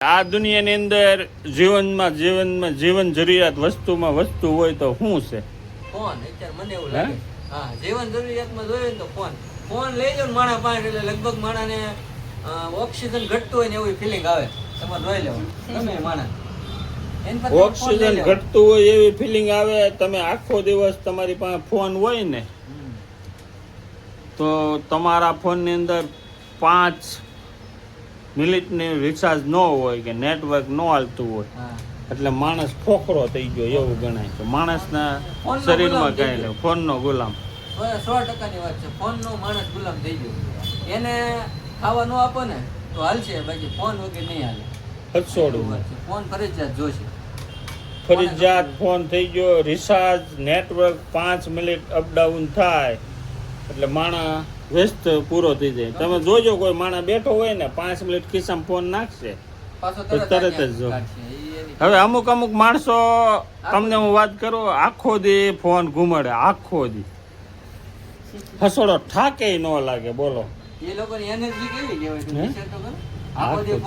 આ દુનિયાની અંદર જીવન જરૂરિયાત વસ્તુમાં વસ્તુ હોય તો શું છે? ફોન. અત્યારે મને એવું લાગે હા જીવન જરૂરિયાતમાં જોઈએ તો ફોન લઈ જાવ માણા પાસે એટલે લગભગ માણાને ઓક્સિજન ઘટતું હોય ને એવી ફિલિંગ આવે. તમારે જોઈ લેવું ગમે માણા ઓક્સિજન ઘટતું હોય એવી ફિલિંગ આવે. તમે આખો દિવસ તમારી પાસે ફોન હોય ને તો તમારા ફોનની અંદર 5 મિનિટની રિચાર્જ ન હોય કે નેટવર્ક ન હાલતું હોય એટલે માણસ ફોકરો થઈ ગયો એવું ગણાય કે માણસના શરીરમાં કઈ લે ફોનનો ગુલામ. 100%ની વાત છે. ફોનનો માણસ ગુલામ થઈ ગયો. એને ખાવા ન આપો ને તો હાલશે, બાકી ફોન વગર નહીં હાલે. હદસોડું ફોન ફરજિયાત જોશે. ફરજિયાત ફોન થઈ ગયો. રિચાર્જ નેટવર્ક 5 મિનિટ અપડાઉન થાય એટલે માણા વ્યસ્ત પૂરો થઈ જાય. તમે જોજો કોઈ માણા બેઠો હોય ને 5 મિનિટ ખિસ્સામાં ફોન નાખશે તરત જ જો. હવે અમુક માણસો તમને હું વાત કરું આખો દી ફોન ઘુમાડે, આખો દી હસોડો ઠાકે ન લાગે. બોલો એ લોકોની એનર્જી કેવી કહેવાય? આખો દી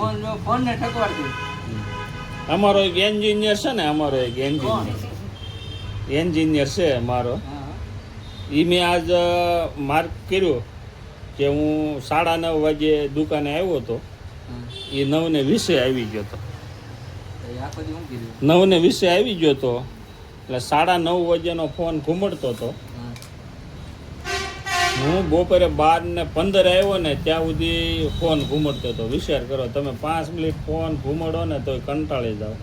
ફોન ને ઠકવાડી દે. અમારો એક એન્જિનિયર છે ને, એન્જિનિયર છે મારો. એ મેં આજ માર્ક કર્યો કે હું 9:30 વાગે દુકાને આવ્યો હતો, એ 9:20 આવી ગયો હતો. 9:20 આવી ગયો હતો એટલે 9:30 વાગ્યાનો ફોન ઘુમડતો હતો. હું બપોરે 12:15 આવ્યો ને ત્યાં સુધી ફોન ઘુમડતો હતો. વિચાર કરો તમે 5 મિનિટ ફોન ઘુમડો ને તો કંટાળી જાઓ.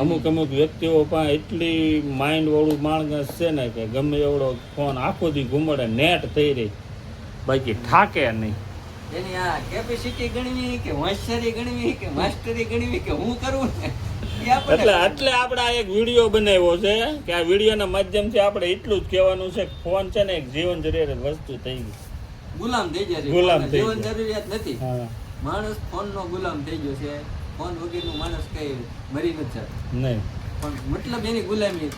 અમુક વ્યક્તિઓ પણ એટલી માઇન્ડ વાળું માણસ છે ને કે ગમે એવડો ફોન આખો દી ઘુમડે, નેટ થઈ રહી, બાકી ઠાકે નહીં. એની આ કેપેસિટી ગણવી કે હોશિયારી ગણવી કે માસ્ટરી ગણવી કે હું કરું ને એટલે આપણે આ એક વિડીયો બનાવ્યો છે કે આ વિડીયોના માધ્યમથી આપણે એટલું જ કહેવાનું છે કે ફોન છે ને એક જીવન જરૂરિયાત વસ્તુ થઈ ગઈ, ગુલામ થઈ જાય. જીવન જરૂરિયાત નથી, માણસ ફોનનો ગુલામ થઈ ગયો છે. ફોન વગરનું માણસ કઈ મરી નથી જતો નહીં, પણ મતલબ એની ગુલામી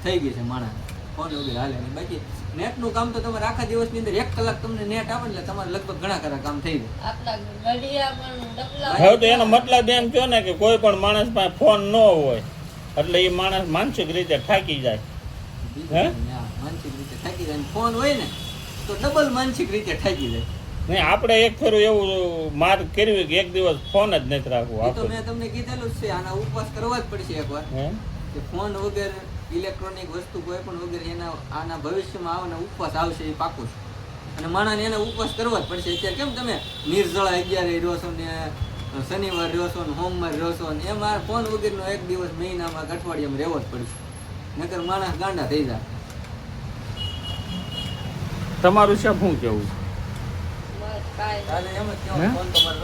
થઈ ગઈ છે માણસ. ફોન વગર હાલે નહીં. બાકી નેટનું કામ તો તમારે આખા દિવસની અંદર 1 કલાક તમને નેટ આપે એટલે તમારે લગભગ ઘણા ખરા કામ થઈ જાય. હવે તો એનો મતલબ એમ કહો ને કે કોઈ પણ માણસ પાસે ફોન ન હોય એટલે એ માણસ માનસિક રીતે થાકી જાય. માનસિક રીતે થાકી જાય. ફોન હોય ને તો ડબલ માનસિક રીતે થાકી જાય. નહીં, આપણે એક ફેરું એવું માર્ક કર્યું કે એક દિવસ ફોન જ નથી રાખવો. તો મેં તમને કીધેલું છે આના ઉપવાસ કરવા જ પડશે એકવાર કે ફોન વગર ઇલેક્ટ્રોનિક વસ્તુ કોઈ પણ વગર એના આના ભવિષ્યમાં આવવાના ઉપવાસ આવશે એ પાકું છે. અને માણસને એને ઉપવાસ કરવા જ પડશે. અત્યારે કેમ તમે નિર્જળા 11 રહ્યો છો ને શનિવાર રહ્યો છો ને સોમવાર રહ્યો છો ને એમાં ફોન વગરનો એક દિવસ મહિનામાં અઠવાડિયામાં રહેવો જ પડશે, નકર માણસ ગાંડા થઈ જાય. તમારું શું કેવું? એમ જ ફોન તમારે